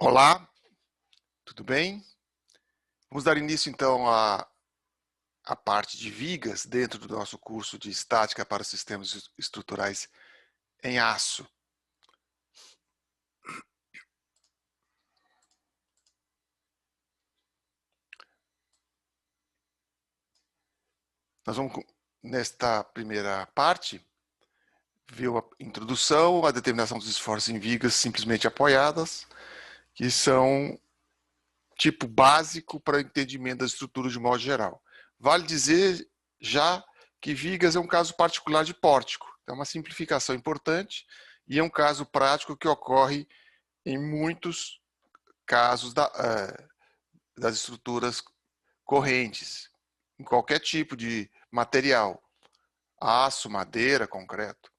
Olá, tudo bem? Vamos dar início então à parte de vigas dentro do nosso curso de estática para sistemas estruturais em aço. Nós vamos, nesta primeira parte, ver a introdução, a determinação dos esforços em vigas simplesmente apoiadas, que são tipo básico para o entendimento da estrutura de modo geral. Vale dizer já que vigas é um caso particular de pórtico. É uma simplificação importante e é um caso prático que ocorre em muitos casos das estruturas correntes, em qualquer tipo de material, aço, madeira, concreto.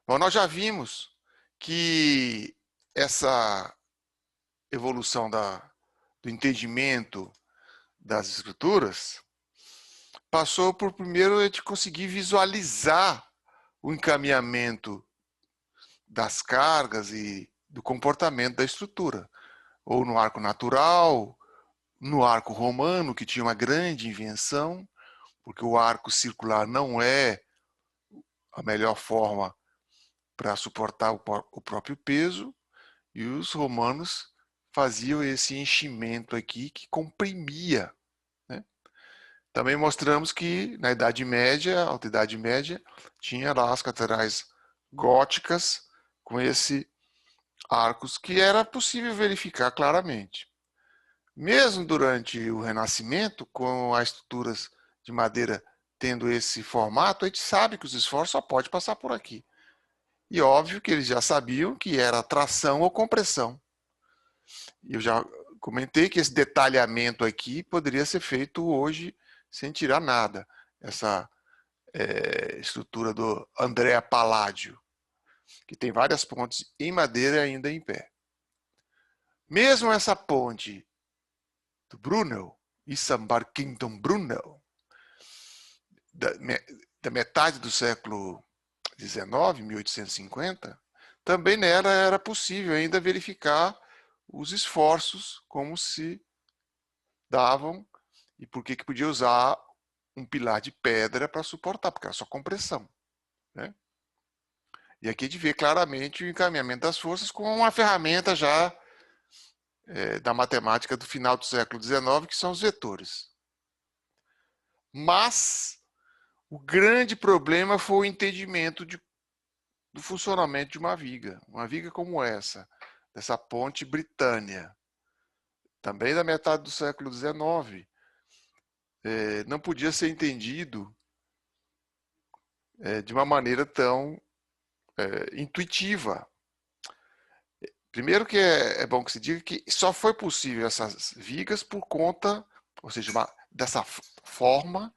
Bom, nós já vimos que essa evolução do entendimento das estruturas passou por primeiro a gente conseguir visualizar o encaminhamento das cargas e do comportamento da estrutura, ou no arco natural, no arco romano, que tinha uma grande invenção, porque o arco circular não é a melhor forma para suportar o próprio peso, e os romanos faziam esse enchimento aqui que comprimia, né? Também mostramos que na Idade Média, Alta Idade Média, tinha lá as catedrais góticas com esse arcos que era possível verificar claramente. Mesmo durante o Renascimento, com as estruturas de madeira tendo esse formato, a gente sabe que os esforços só podem passar por aqui. E óbvio que eles já sabiam que era tração ou compressão. E eu já comentei que esse detalhamento aqui poderia ser feito hoje sem tirar nada. Essa estrutura do Andrea Palladio, que tem várias pontes em madeira ainda em pé. Mesmo essa ponte do Brunel, Isambard-Kingdom Brunel, da metade do século XIX, 1850, também nela era possível ainda verificar os esforços, como se davam e por que podia usar um pilar de pedra para suportar, porque era só compressão, né? E aqui a gente vê claramente o encaminhamento das forças com uma ferramenta já da matemática do final do século XIX, que são os vetores. Mas o grande problema foi o entendimento do funcionamento de uma viga como essa, dessa ponte Britânia, também da metade do século XIX, não podia ser entendido de uma maneira tão intuitiva. Primeiro que é bom que se diga que só foi possível essas vigas por conta, ou seja, dessa forma,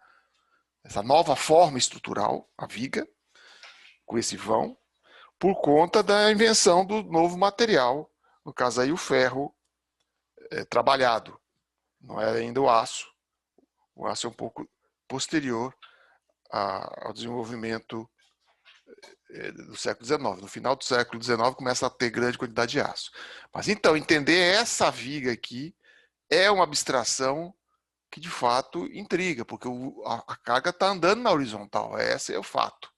essa nova forma estrutural, a viga, com esse vão, por conta da invenção do novo material, no caso aí o ferro trabalhado, não é ainda o aço. O aço é um pouco posterior ao desenvolvimento do século XIX. No final do século XIX começa a ter grande quantidade de aço. Mas então, entender essa viga aqui é uma abstração que de fato intriga, porque a carga está andando na horizontal, esse é o fato.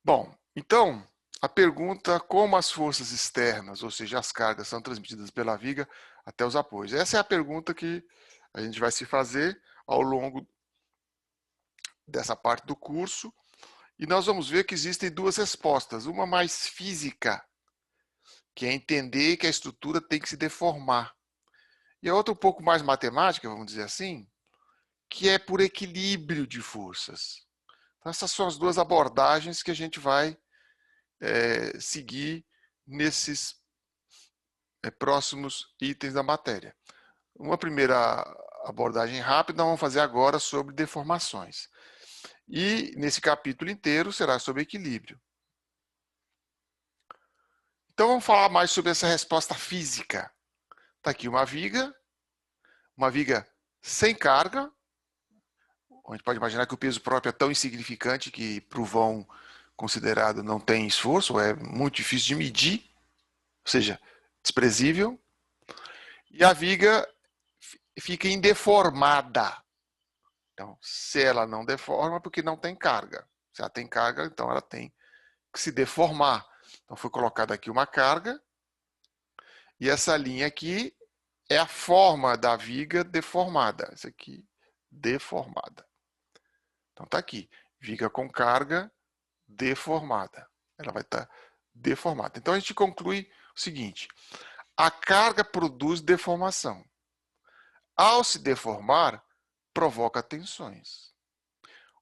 Bom, então, a pergunta como as forças externas, ou seja, as cargas, são transmitidas pela viga até os apoios. Essa é a pergunta que a gente vai se fazer ao longo dessa parte do curso, e nós vamos ver que existem duas respostas, uma mais física, que é entender que a estrutura tem que se deformar, e a outra um pouco mais matemática, vamos dizer assim, que é por equilíbrio de forças. Então, essas são as duas abordagens que a gente vai seguir nesses próximos itens da matéria. Uma primeira abordagem rápida vamos fazer agora sobre deformações. E nesse capítulo inteiro será sobre equilíbrio. Então vamos falar mais sobre essa resposta física. Está aqui uma viga sem carga. A gente pode imaginar que o peso próprio é tão insignificante que para o vão considerado não tem esforço, é muito difícil de medir, ou seja, desprezível, e a viga fica indeformada. Então, se ela não deforma, porque não tem carga. Se ela tem carga, então ela tem que se deformar. Então, foi colocada aqui uma carga, e essa linha aqui é a forma da viga deformada. Essa aqui, deformada. Então, está aqui, viga com carga deformada. Ela vai estar deformada. Então, a gente conclui o seguinte: a carga produz deformação. Ao se deformar, provoca tensões.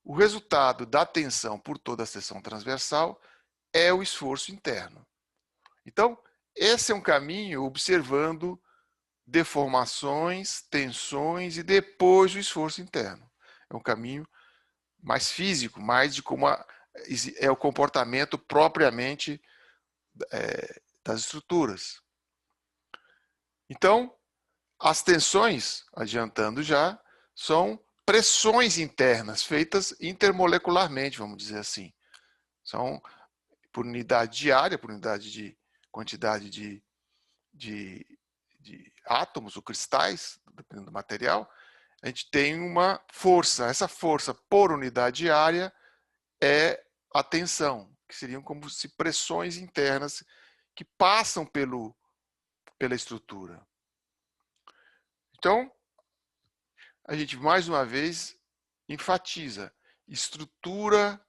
O resultado da tensão por toda a seção transversal é o esforço interno. Então, esse é um caminho observando deformações, tensões e depois o esforço interno. É um caminho mais físico, mais de como é o comportamento propriamente das estruturas. Então, as tensões, adiantando já, são pressões internas feitas intermolecularmente, vamos dizer assim. São por unidade diária, por unidade de quantidade de átomos ou cristais, dependendo do material, a gente tem uma força. Essa força por unidade diária é a tensão, que seriam como se pressões internas que passam pela estrutura. Então, a gente mais uma vez enfatiza: estrutura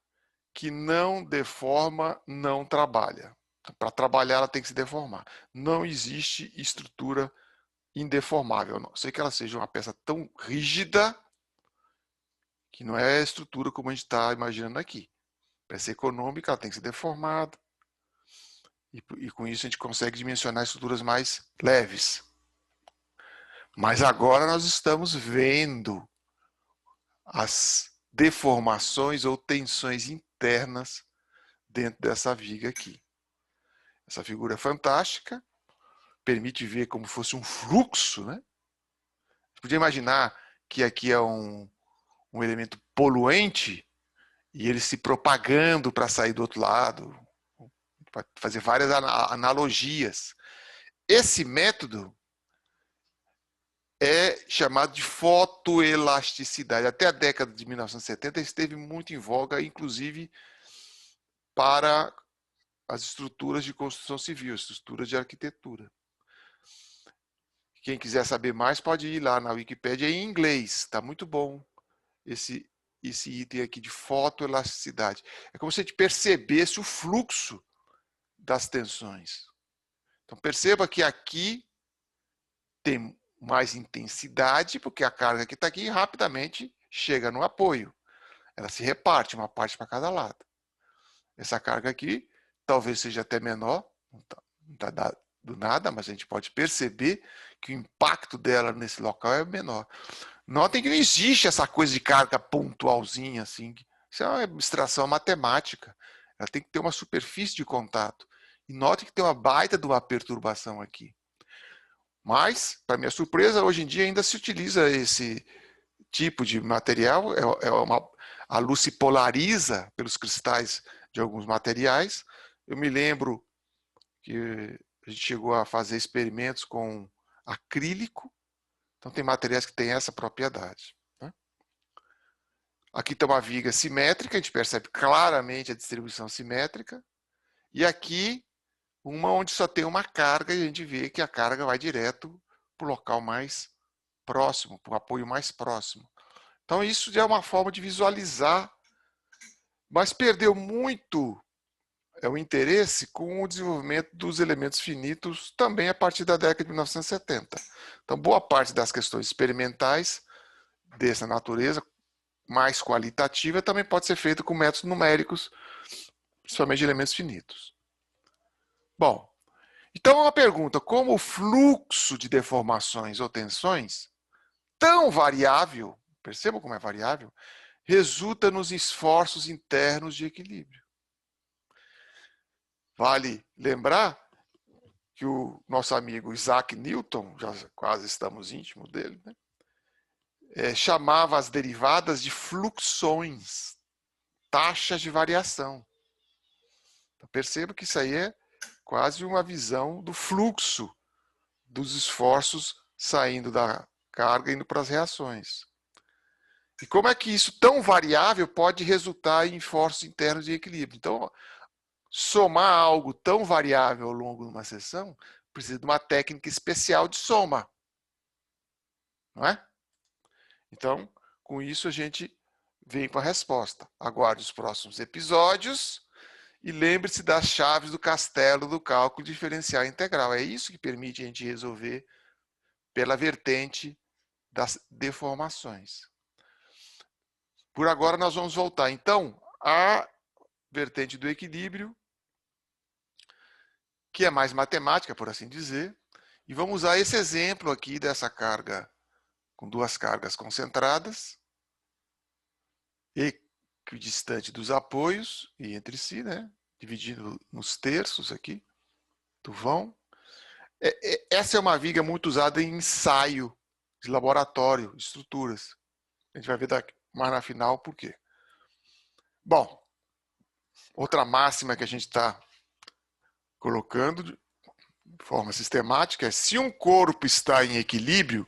que não deforma não trabalha. Para trabalhar, ela tem que se deformar. Não existe estrutura indeformável. Não sei que ela seja uma peça tão rígida que não é estrutura como a gente está imaginando aqui. Para ser econômica, ela tem que ser deformada. E com isso a gente consegue dimensionar estruturas mais leves. Mas agora nós estamos vendo as deformações ou tensões internas dentro dessa viga aqui. Essa figura é fantástica, permite ver como fosse um fluxo, né? Você podia imaginar que aqui é um elemento poluente e ele se propagando para sair do outro lado, para fazer várias analogias. Esse método é chamado de fotoelasticidade. Até a década de 1970 esteve muito em voga, inclusive para as estruturas de construção civil, estruturas de arquitetura. Quem quiser saber mais pode ir lá na Wikipédia em inglês, está muito bom esse item aqui de fotoelasticidade. É como se a gente percebesse o fluxo das tensões. Então perceba que aqui tem mais intensidade, porque a carga que está aqui rapidamente chega no apoio. Ela se reparte, uma parte para cada lado. Essa carga aqui talvez seja até menor, não está dado nada, mas a gente pode perceber que o impacto dela nesse local é menor. Notem que não existe essa coisa de carga pontualzinha, assim. Isso é uma abstração matemática. Ela tem que ter uma superfície de contato. E notem que tem uma baita de uma perturbação aqui. Mas, para minha surpresa, hoje em dia ainda se utiliza esse tipo de material. A luz se polariza pelos cristais de alguns materiais. Eu me lembro que a gente chegou a fazer experimentos com acrílico. Então, tem materiais que têm essa propriedade. Né? Aqui tem uma viga simétrica, a gente percebe claramente a distribuição simétrica. E aqui, uma onde só tem uma carga e a gente vê que a carga vai direto para o local mais próximo, para o apoio mais próximo. Então, isso já é uma forma de visualizar, mas perdeu muito o interesse com o desenvolvimento dos elementos finitos também a partir da década de 1970. Então, boa parte das questões experimentais dessa natureza, mais qualitativa, também pode ser feita com métodos numéricos, principalmente de elementos finitos. Bom, então uma pergunta: como o fluxo de deformações ou tensões, tão variável, percebam como é variável, resulta nos esforços internos de equilíbrio? Vale lembrar que o nosso amigo Isaac Newton, já quase estamos íntimos dele, né? Chamava as derivadas de fluxões, taxas de variação. Perceba que isso aí é quase uma visão do fluxo dos esforços saindo da carga e indo para as reações. E como é que isso tão variável pode resultar em esforços internos de equilíbrio? Então, somar algo tão variável ao longo de uma sessão precisa de uma técnica especial de soma. Não é? Então, com isso a gente vem com a resposta. Aguarde os próximos episódios e lembre-se das chaves do castelo do cálculo diferencial integral. É isso que permite a gente resolver pela vertente das deformações. Por agora nós vamos voltar, então, à vertente do equilíbrio, que é mais matemática, por assim dizer, e vamos usar esse exemplo aqui dessa carga com duas cargas concentradas, equidistante dos apoios e entre si, né? Dividindo nos terços aqui do vão. Essa é uma viga muito usada em ensaio de laboratório, de estruturas. A gente vai ver mais na final por quê. Bom, outra máxima que a gente está colocando de forma sistemática é: se um corpo está em equilíbrio,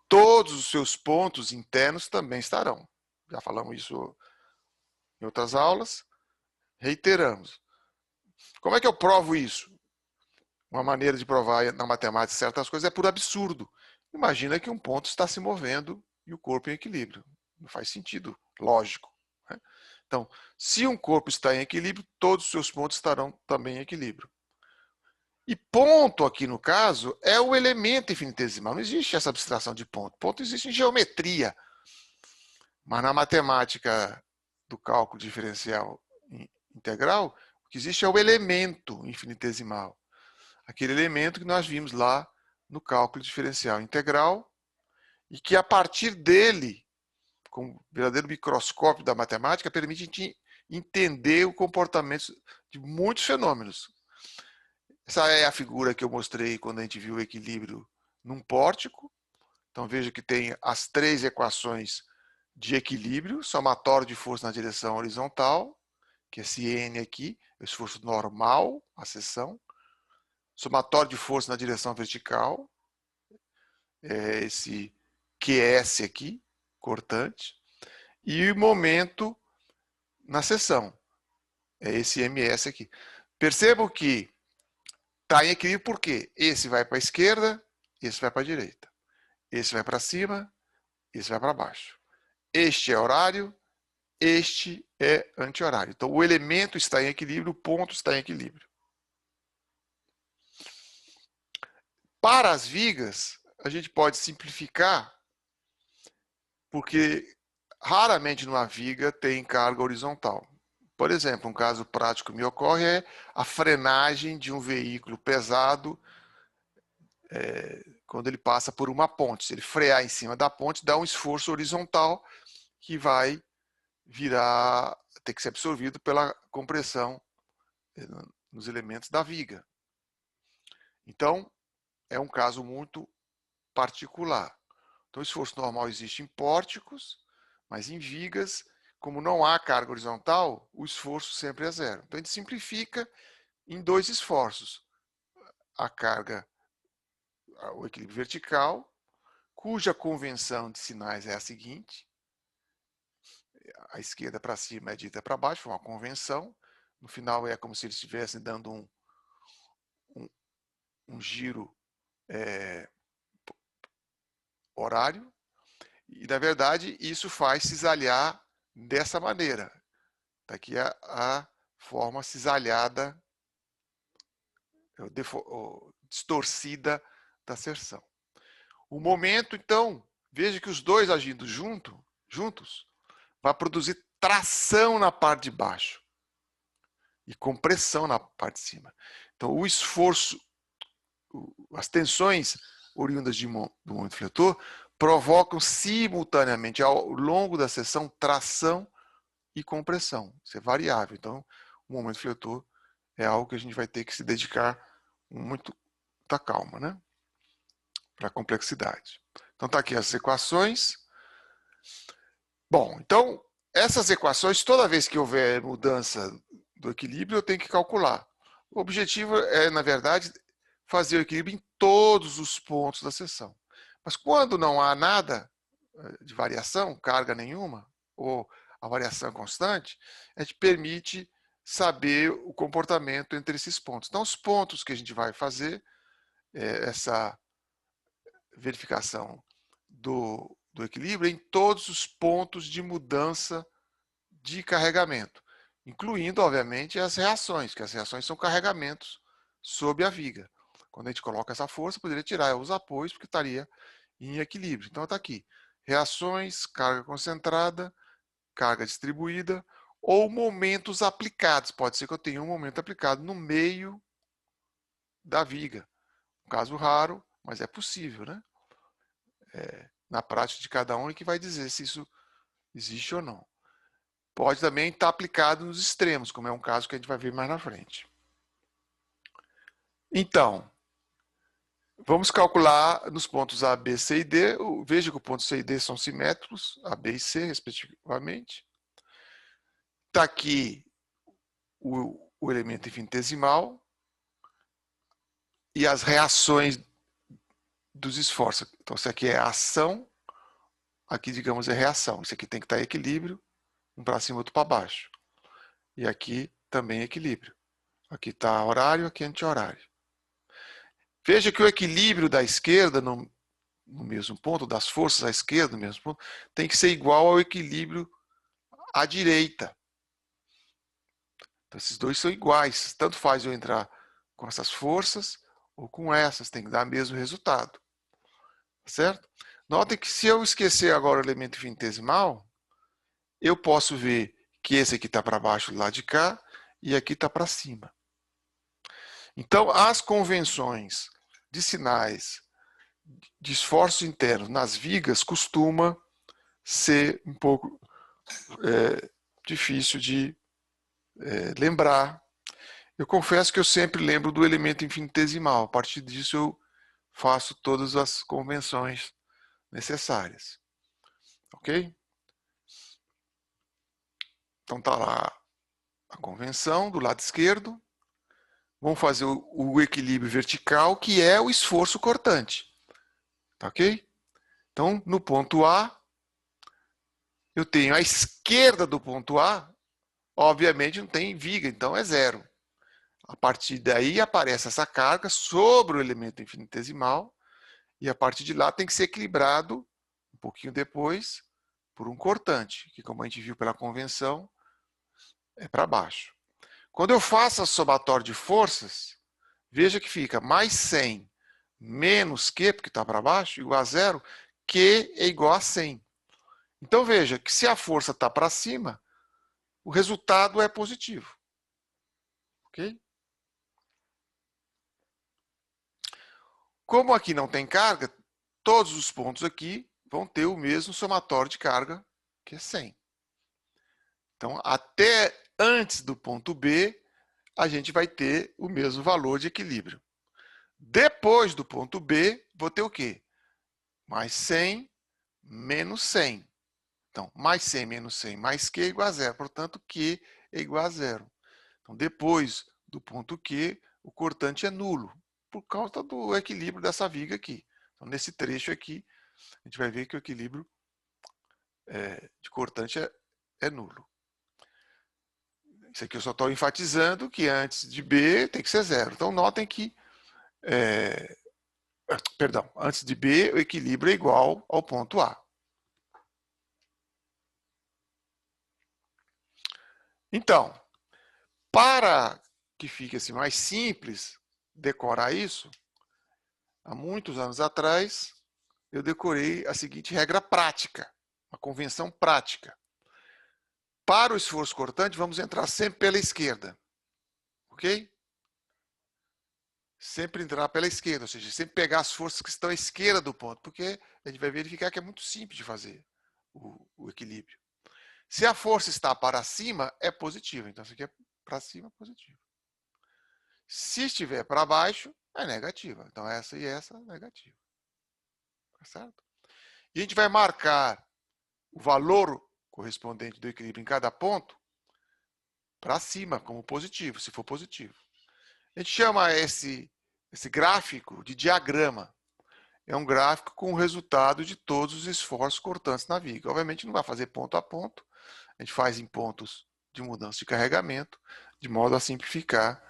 todos os seus pontos internos também estarão. Já falamos isso em outras aulas, reiteramos. Como é que eu provo isso? Uma maneira de provar na matemática certas coisas é por absurdo. Imagina que um ponto está se movendo e o corpo em equilíbrio. Não faz sentido, lógico. Né? Então, se um corpo está em equilíbrio, todos os seus pontos estarão também em equilíbrio. E ponto aqui no caso é o elemento infinitesimal. Não existe essa abstração de ponto. Ponto existe em geometria. Mas na matemática do cálculo diferencial integral, o que existe é o elemento infinitesimal. Aquele elemento que nós vimos lá no cálculo diferencial integral e que a partir dele, com o verdadeiro microscópio da matemática, permite a gente entender o comportamento de muitos fenômenos. Essa é a figura que eu mostrei quando a gente viu o equilíbrio num pórtico. Então veja que tem as três equações de equilíbrio, somatório de força na direção horizontal, que é esse N aqui, o esforço normal, a seção. Somatório de força na direção vertical, é esse QS aqui, cortante. E o momento na seção, é esse MS aqui. Percebam que está em equilíbrio porque esse vai para a esquerda, esse vai para a direita. Esse vai para cima, esse vai para baixo. Este é horário, este é anti-horário. Então, o elemento está em equilíbrio, o ponto está em equilíbrio. Para as vigas, a gente pode simplificar, porque raramente numa viga tem carga horizontal. Por exemplo, um caso prático que me ocorre é a frenagem de um veículo pesado quando ele passa por uma ponte. Se ele frear em cima da ponte, dá um esforço horizontal que vai ter que ser absorvido pela compressão nos elementos da viga. Então, é um caso muito particular. Então, o esforço normal existe em pórticos, mas em vigas, como não há carga horizontal, o esforço sempre é zero. Então, a gente simplifica em dois esforços. A carga, o equilíbrio vertical, cuja convenção de sinais é a seguinte: a esquerda para cima é dita para baixo, uma convenção. No final é como se eles estivessem dando um giro horário. E, na verdade, isso faz cisalhar dessa maneira. Está aqui a forma cisalhada, distorcida da seção. O momento, então, veja que os dois agindo juntos, vai produzir tração na parte de baixo e compressão na parte de cima. Então, o esforço, as tensões oriundas do momento fletor provocam simultaneamente, ao longo da seção, tração e compressão. Isso é variável. Então, o momento fletor é algo que a gente vai ter que se dedicar com muita calma, né? Para a complexidade. Então, está aqui as equações. Bom, então, essas equações, toda vez que houver mudança do equilíbrio eu tenho que calcular. O objetivo é, na verdade, fazer o equilíbrio em todos os pontos da seção. Mas quando não há nada de variação, carga nenhuma, ou a variação é constante, a gente permite saber o comportamento entre esses pontos. Então, os pontos que a gente vai fazer essa verificação do equilíbrio em todos os pontos de mudança de carregamento, incluindo, obviamente, as reações, que as reações são carregamentos sob a viga. Quando a gente coloca essa força, poderia tirar os apoios, porque estaria em equilíbrio. Então, está aqui. Reações, carga concentrada, carga distribuída, ou momentos aplicados. Pode ser que eu tenha um momento aplicado no meio da viga. Um caso raro, mas é possível, né? Na prática de cada um é que vai dizer se isso existe ou não. Pode também estar aplicado nos extremos, como é um caso que a gente vai ver mais na frente. Então, vamos calcular nos pontos A, B, C e D. Veja que o ponto C e D são simétricos, A, B e C, respectivamente. Está aqui o elemento infinitesimal e as reações dos esforços. Então, isso aqui é ação, aqui, digamos, é reação. Isso aqui tem que estar em equilíbrio, um para cima, outro para baixo. E aqui também equilíbrio. Aqui está horário, aqui anti-horário. Veja que o equilíbrio da esquerda, no mesmo ponto, das forças à esquerda, no mesmo ponto, tem que ser igual ao equilíbrio à direita. Então, esses dois são iguais. Tanto faz eu entrar com essas forças ou com essas, tem que dar o mesmo resultado. Certo? Notem que se eu esquecer agora o elemento infinitesimal, eu posso ver que esse aqui está para baixo do lado de cá e aqui está para cima. Então, as convenções de sinais de esforços internos nas vigas costuma ser um pouco difícil de lembrar. Eu confesso que eu sempre lembro do elemento infinitesimal. A partir disso, eu faço todas as convenções necessárias. Ok? Então, está lá a convenção do lado esquerdo. Vamos fazer o equilíbrio vertical, que é o esforço cortante. Tá ok? Então, no ponto A, eu tenho a esquerda do ponto A, obviamente não tem viga, então é zero. A partir daí aparece essa carga sobre o elemento infinitesimal e a partir de lá tem que ser equilibrado um pouquinho depois por um cortante, que como a gente viu pela convenção, é para baixo. Quando eu faço a somatória de forças, veja que fica mais 100 menos Q, porque está para baixo, igual a zero, Q é igual a 100. Então veja que se a força está para cima, o resultado é positivo. Ok? Como aqui não tem carga, todos os pontos aqui vão ter o mesmo somatório de carga, que é 100. Então, até antes do ponto B, a gente vai ter o mesmo valor de equilíbrio. Depois do ponto B, vou ter o quê? Mais 100 menos 100. Então, mais 100 menos 100 mais Q é igual a zero. Portanto, Q é igual a zero. Então, depois do ponto Q, o cortante é nulo, por causa do equilíbrio dessa viga aqui. Então, nesse trecho aqui, a gente vai ver que o equilíbrio de cortante é nulo. Isso aqui eu só estou enfatizando que antes de B tem que ser zero. Então, notem que, perdão, antes de B, o equilíbrio é igual ao ponto A. Então, para que fique assim mais simples decorar isso, há muitos anos atrás, eu decorei a seguinte regra prática, uma convenção prática. Para o esforço cortante, vamos entrar sempre pela esquerda. Ok? Sempre entrar pela esquerda, ou seja, sempre pegar as forças que estão à esquerda do ponto, porque a gente vai verificar que é muito simples de fazer o equilíbrio. Se a força está para cima, é positiva. Então, isso aqui é para cima, positivo. Se estiver para baixo, é negativa. Então, essa e essa, negativa. Tá certo? E a gente vai marcar o valor correspondente do equilíbrio em cada ponto para cima, como positivo, se for positivo. A gente chama esse gráfico de diagrama. É um gráfico com o resultado de todos os esforços cortantes na viga. Obviamente não vai fazer ponto a ponto, a gente faz em pontos de mudança de carregamento, de modo a simplificar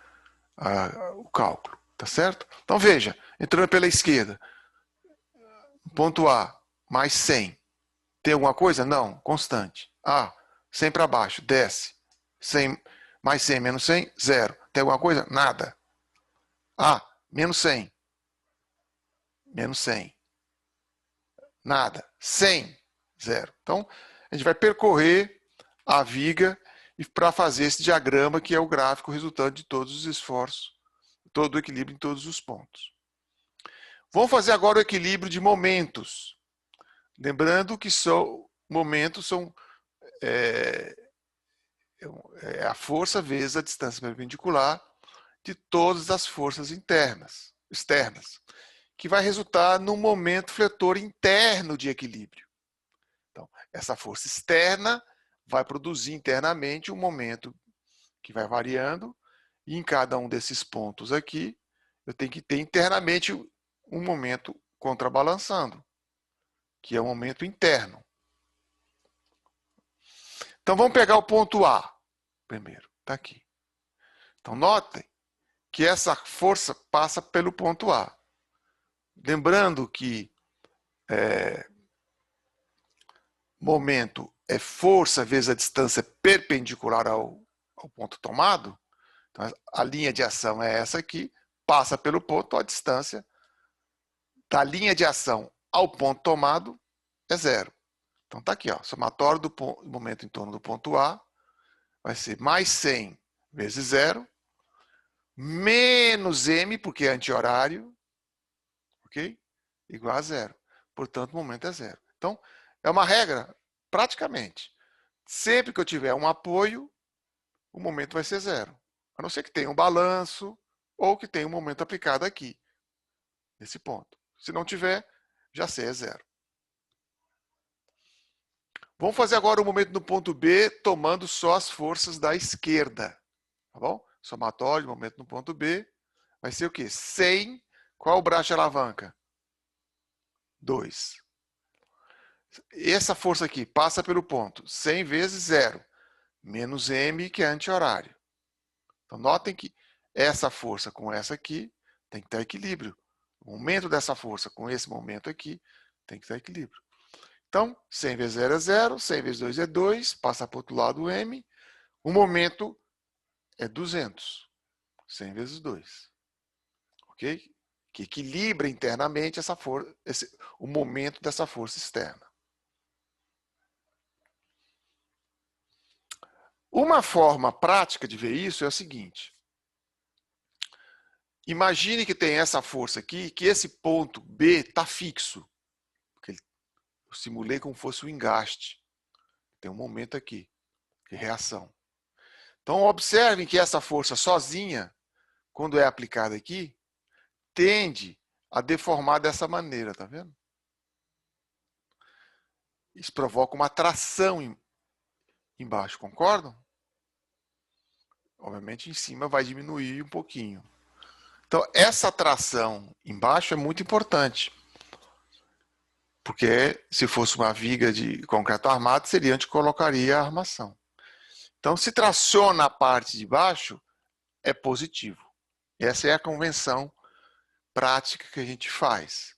o cálculo, tá certo? Então veja, entrando pela esquerda, ponto A, mais 100. Tem alguma coisa? Não, constante. A, 100 para baixo, desce. 100, mais 100 menos 100, 0. Tem alguma coisa? Nada. A, menos 100. Menos 100. Nada. 100, 0. Então, a gente vai percorrer a viga para fazer esse diagrama que é o gráfico resultante de todos os esforços, todo o equilíbrio em todos os pontos. Vamos fazer agora o equilíbrio de momentos. Lembrando que momentos são a força vezes a distância perpendicular de todas as forças externas, que vai resultar num momento fletor interno de equilíbrio. Então, essa força externa vai produzir internamente um momento que vai variando, e em cada um desses pontos aqui, eu tenho que ter internamente um momento contrabalançando, que é um momento interno. Então, vamos pegar o ponto A primeiro, está aqui. Então, notem que essa força passa pelo ponto A. Lembrando que momento é força vezes a distância perpendicular ao ponto tomado. Então, a linha de ação é essa aqui, passa pelo ponto, a distância da linha de ação ao ponto tomado é 0. Então está aqui, ó, somatório do momento em torno do ponto A vai ser mais 100 vezes 0, menos m, porque é anti-horário, ok? Igual a 0. Portanto, o momento é 0. Então, é uma regra, praticamente. Sempre que eu tiver um apoio, o momento vai ser 0. A não ser que tenha um balanço ou que tenha um momento aplicado aqui, nesse ponto. Se não tiver, já sei, é 0. Vamos fazer agora o momento no ponto B, tomando só as forças da esquerda. Tá bom? Somatório, momento no ponto B, vai ser o quê? 100. Qual é o braço de alavanca? 2. Essa força aqui passa pelo ponto 100 vezes 0, menos m, que é anti-horário. Então, notem que essa força com essa aqui tem que estar em equilíbrio. O momento dessa força com esse momento aqui tem que estar em equilíbrio. Então, 100 vezes 0 é 0, 100 vezes 2 é 2, passa para o outro lado o m. O momento é 200. 100 vezes 2. Ok? Que equilibra internamente essa força, o momento dessa força externa. Uma forma prática de ver isso é o seguinte. Imagine que tem essa força aqui, que esse ponto B está fixo. Eu simulei como fosse um engaste. Tem um momento aqui, de reação. Então, observem que essa força sozinha, quando é aplicada aqui, tende a deformar dessa maneira, tá vendo? Isso provoca uma tração embaixo, concordam? Obviamente, em cima vai diminuir um pouquinho. Então, essa tração embaixo é muito importante. Porque se fosse uma viga de concreto armado, seria onde colocaria a armação. Então, se traciona a parte de baixo, é positivo. Essa é a convenção prática que a gente faz.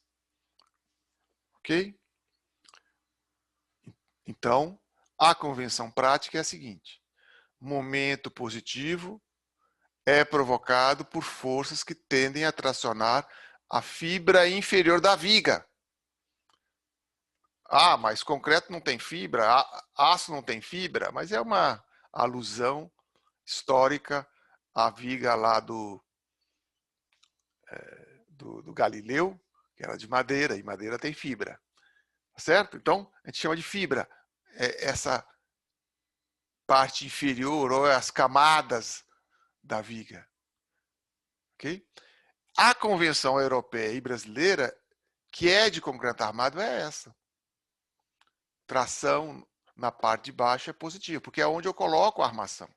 Ok? Então, a convenção prática é a seguinte. Momento positivo é provocado por forças que tendem a tracionar a fibra inferior da viga. Ah, mas concreto não tem fibra, aço não tem fibra, mas é uma alusão histórica à viga lá do Galileu, que era de madeira, e madeira tem fibra. Certo? Então, a gente chama de fibra essa parte inferior ou as camadas da viga. Ok? A convenção europeia e brasileira, que é de concreto armado, é essa. Tração na parte de baixo é positiva, porque é onde eu coloco a armação.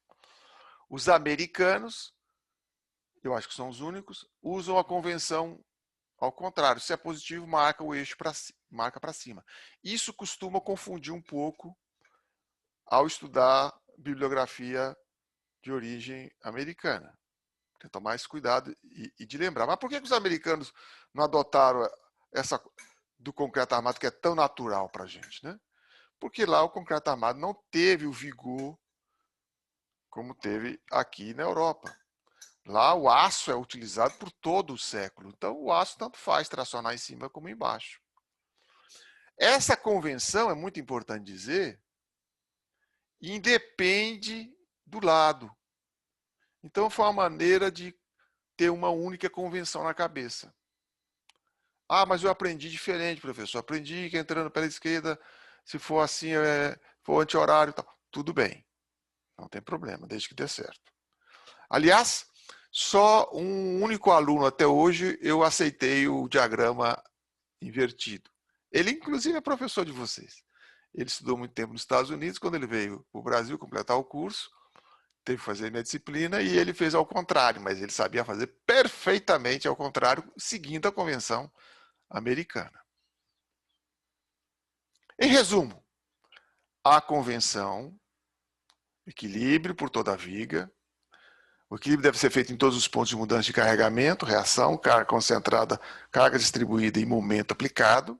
Os americanos, eu acho que são os únicos, usam a convenção ao contrário. Se é positivo, marca o eixo para cima. Isso costuma confundir um pouco ao estudar bibliografia de origem americana. Tem que tomar esse cuidado e de lembrar. Mas por que os americanos não adotaram essa do concreto armado que é tão natural para a gente, né? Porque lá o concreto armado não teve o vigor como teve aqui na Europa. Lá o aço é utilizado por todo o século. Então o aço tanto faz tracionar em cima como embaixo. Essa convenção, é muito importante dizer, independe do lado. Então foi uma maneira de ter uma única convenção na cabeça. Ah, mas eu aprendi diferente, professor. Aprendi que entrando pela esquerda, se for assim, for anti-horário e tal. Tudo bem. Não tem problema, desde que dê certo. Aliás, só um único aluno até hoje eu aceitei o diagrama invertido. Ele, inclusive, é professor de vocês. Ele estudou muito tempo nos Estados Unidos. Quando ele veio para o Brasil completar o curso, teve que fazer minha disciplina e ele fez ao contrário, mas ele sabia fazer perfeitamente ao contrário, seguindo a convenção americana. Em resumo, a convenção, equilíbrio por toda a viga. O equilíbrio deve ser feito em todos os pontos de mudança de carregamento, reação, carga concentrada, carga distribuída e momento aplicado.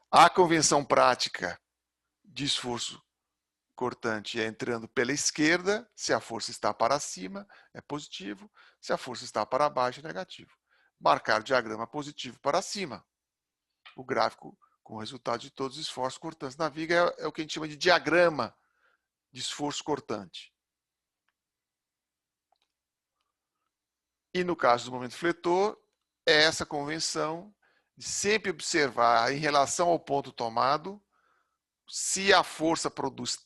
A convenção prática de esforço cortante é entrando pela esquerda, se a força está para cima, é positivo, se a força está para baixo, é negativo. Marcar o diagrama positivo para cima. O gráfico com o resultado de todos os esforços cortantes na viga é o que a gente chama de diagrama de esforço cortante. E no caso do momento fletor, é essa convenção de sempre observar em relação ao ponto tomado se a força produz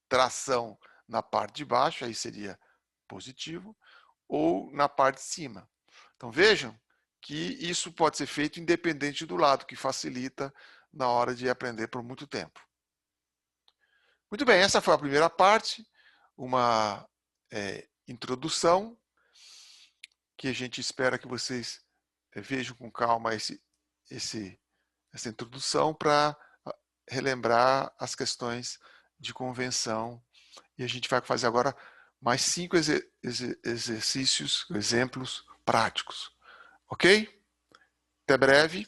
tração na parte de baixo, aí seria positivo, ou na parte de cima. Então vejam que isso pode ser feito independente do lado, que facilita na hora de aprender por muito tempo. Muito bem, essa foi a primeira parte, uma introdução, que a gente espera que vocês vejam com calma essa introdução para relembrar as questões de convenção. E a gente vai fazer agora mais 5 exercícios, exemplos práticos. Ok? Até breve.